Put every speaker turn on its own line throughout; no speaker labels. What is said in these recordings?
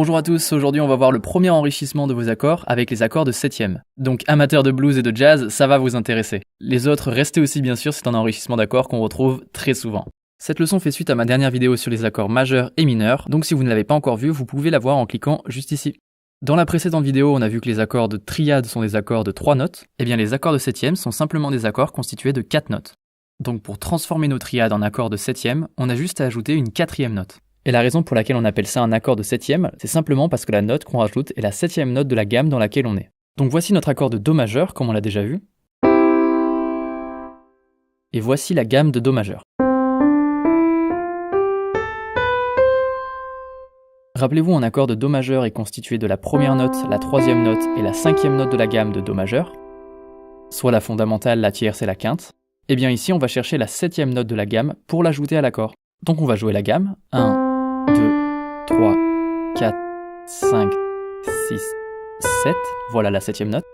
Bonjour à tous, aujourd'hui on va voir le premier enrichissement de vos accords avec les accords de septième. Donc amateurs de blues et de jazz, ça va vous intéresser. Les autres, restez aussi bien sûr, c'est un enrichissement d'accords qu'on retrouve très souvent. Cette leçon fait suite à ma dernière vidéo sur les accords majeurs et mineurs, donc si vous ne l'avez pas encore vue, vous pouvez la voir en cliquant juste ici. Dans la précédente vidéo, on a vu que les accords de triade sont des accords de 3 notes, et bien les accords de septième sont simplement des accords constitués de 4 notes. Donc pour transformer nos triades en accords de septième, on a juste à ajouter une quatrième note. Et la raison pour laquelle on appelle ça un accord de septième, c'est simplement parce que la note qu'on rajoute est la septième note de la gamme dans laquelle on est. Donc voici notre accord de Do majeur, comme on l'a déjà vu. Et voici la gamme de Do majeur. Rappelez-vous, un accord de Do majeur est constitué de la première note, la troisième note et la cinquième note de la gamme de Do majeur, soit la fondamentale, la tierce et la quinte. Et bien ici, on va chercher la septième note de la gamme pour l'ajouter à l'accord. Donc on va jouer la gamme 1, 2, 3, 4, 5, 6, 7, voilà la septième note.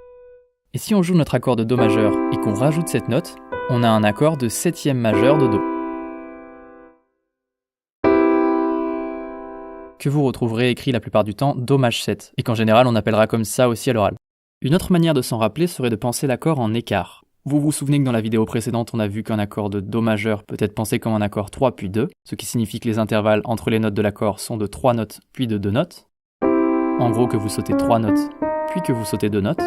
Et si on joue notre accord de Do majeur et qu'on rajoute cette note, on a un accord de septième majeur de Do. Que vous retrouverez écrit la plupart du temps Do maj 7, et qu'en général on appellera comme ça aussi à l'oral. Une autre manière de s'en rappeler serait de penser l'accord en écart. Vous vous souvenez que dans la vidéo précédente, on a vu qu'un accord de Do majeur peut être pensé comme un accord 3 puis 2, ce qui signifie que les intervalles entre les notes de l'accord sont de 3 notes puis de 2 notes. En gros que vous sautez 3 notes, puis que vous sautez 2 notes.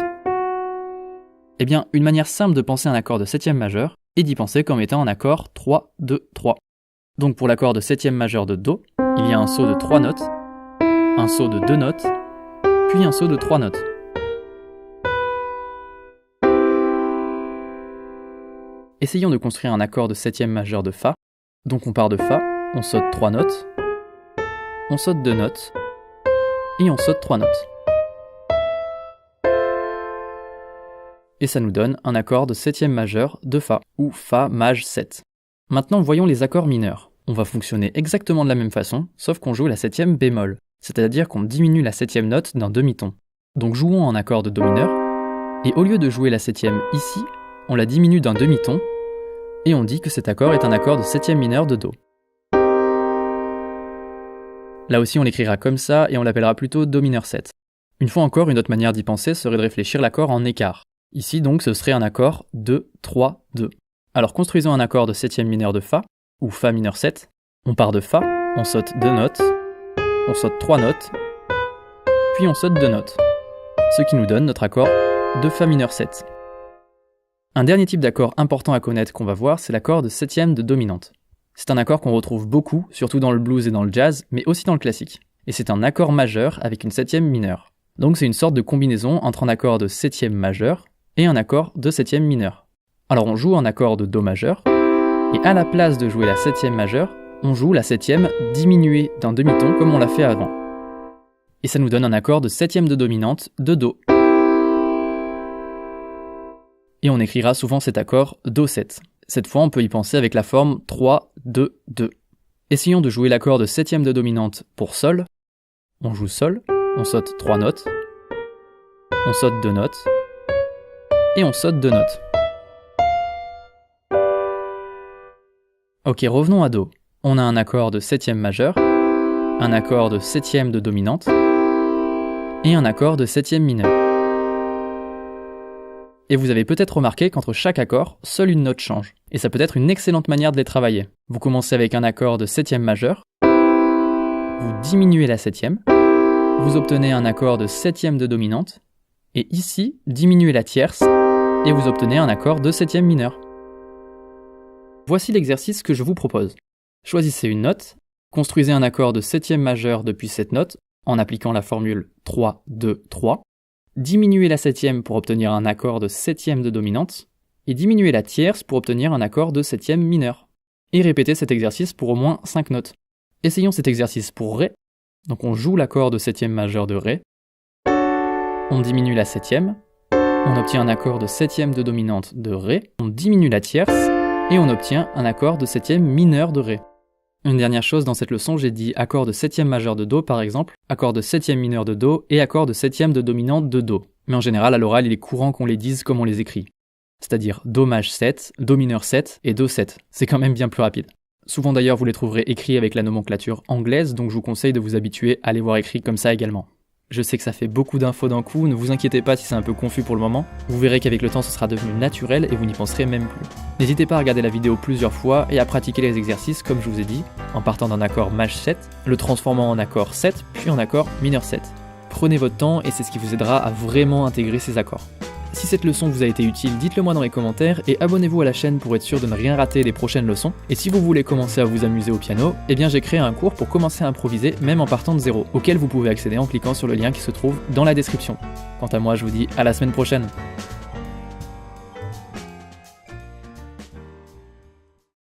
Eh bien, une manière simple de penser un accord de septième majeur est d'y penser comme étant un accord 3, 2, 3. Donc pour l'accord de septième majeur de Do, il y a un saut de 3 notes, un saut de 2 notes, puis un saut de 3 notes. Essayons de construire un accord de septième majeur de Fa. Donc on part de Fa, on saute 3 notes, on saute 2 notes, et on saute 3 notes. Et ça nous donne un accord de septième majeur de Fa, ou Fa maj 7. Maintenant voyons les accords mineurs. On va fonctionner exactement de la même façon, sauf qu'on joue la septième bémol, c'est-à-dire qu'on diminue la septième note d'un demi-ton. Donc jouons en accord de Do mineur, et au lieu de jouer la septième ici, on la diminue d'un demi-ton, et on dit que cet accord est un accord de septième mineur de Do. Là aussi on l'écrira comme ça, et on l'appellera plutôt Do mineur 7. Une fois encore, une autre manière d'y penser serait de réfléchir l'accord en écart. Ici donc ce serait un accord 2, 3, 2. Alors construisons un accord de septième mineur de Fa, ou Fa mineur 7. On part de Fa, on saute 2 notes, on saute 3 notes, puis on saute 2 notes. Ce qui nous donne notre accord de Fa mineur 7. Un dernier type d'accord important à connaître qu'on va voir, c'est l'accord de septième de dominante. C'est un accord qu'on retrouve beaucoup, surtout dans le blues et dans le jazz, mais aussi dans le classique. Et c'est un accord majeur avec une septième mineure. Donc c'est une sorte de combinaison entre un accord de septième majeur et un accord de septième mineur. Alors on joue un accord de Do majeur, et à la place de jouer la septième majeure, on joue la septième diminuée d'un demi-ton comme on l'a fait avant. Et ça nous donne un accord de septième de dominante de Do. Et on écrira souvent cet accord Do 7. Cette fois, on peut y penser avec la forme 3, 2, 2. Essayons de jouer l'accord de septième de dominante pour Sol. On joue Sol, on saute 3 notes, on saute 2 notes, et on saute 2 notes. Ok, revenons à Do. On a un accord de septième majeur, un accord de septième de dominante, et un accord de septième mineur. Et vous avez peut-être remarqué qu'entre chaque accord, seule une note change. Et ça peut être une excellente manière de les travailler. Vous commencez avec un accord de septième majeur, vous diminuez la septième, vous obtenez un accord de septième de dominante, et ici, diminuez la tierce, et vous obtenez un accord de septième mineur. Voici l'exercice que je vous propose. Choisissez une note, construisez un accord de septième majeur depuis cette note, en appliquant la formule 3, 2, 3, diminuez la septième pour obtenir un accord de septième de dominante, et diminuez la tierce pour obtenir un accord de septième mineur. Et répétez cet exercice pour au moins 5 notes. Essayons cet exercice pour Ré. Donc on joue l'accord de septième majeur de Ré, on diminue la septième, on obtient un accord de septième de dominante de Ré, on diminue la tierce, et on obtient un accord de septième mineur de Ré. Une dernière chose, dans cette leçon, j'ai dit accord de septième majeur de Do par exemple, accord de septième mineur de Do et accord de septième de dominante de Do. Mais en général, à l'oral, il est courant qu'on les dise comme on les écrit. C'est-à-dire Do maj 7, Do mineur 7 et Do 7. C'est quand même bien plus rapide. Souvent d'ailleurs vous les trouverez écrits avec la nomenclature anglaise, donc je vous conseille de vous habituer à les voir écrits comme ça également. Je sais que ça fait beaucoup d'infos d'un coup, ne vous inquiétez pas si c'est un peu confus pour le moment, vous verrez qu'avec le temps ce sera devenu naturel et vous n'y penserez même plus. N'hésitez pas à regarder la vidéo plusieurs fois et à pratiquer les exercices comme je vous ai dit, en partant d'un accord maj 7, le transformant en accord 7, puis en accord mineur 7. Prenez votre temps et c'est ce qui vous aidera à vraiment intégrer ces accords. Si cette leçon vous a été utile, dites-le moi dans les commentaires et abonnez-vous à la chaîne pour être sûr de ne rien rater des prochaines leçons. Et si vous voulez commencer à vous amuser au piano, eh bien j'ai créé un cours pour commencer à improviser même en partant de zéro, auquel vous pouvez accéder en cliquant sur le lien qui se trouve dans la description. Quant à moi, je vous dis à la semaine prochaine.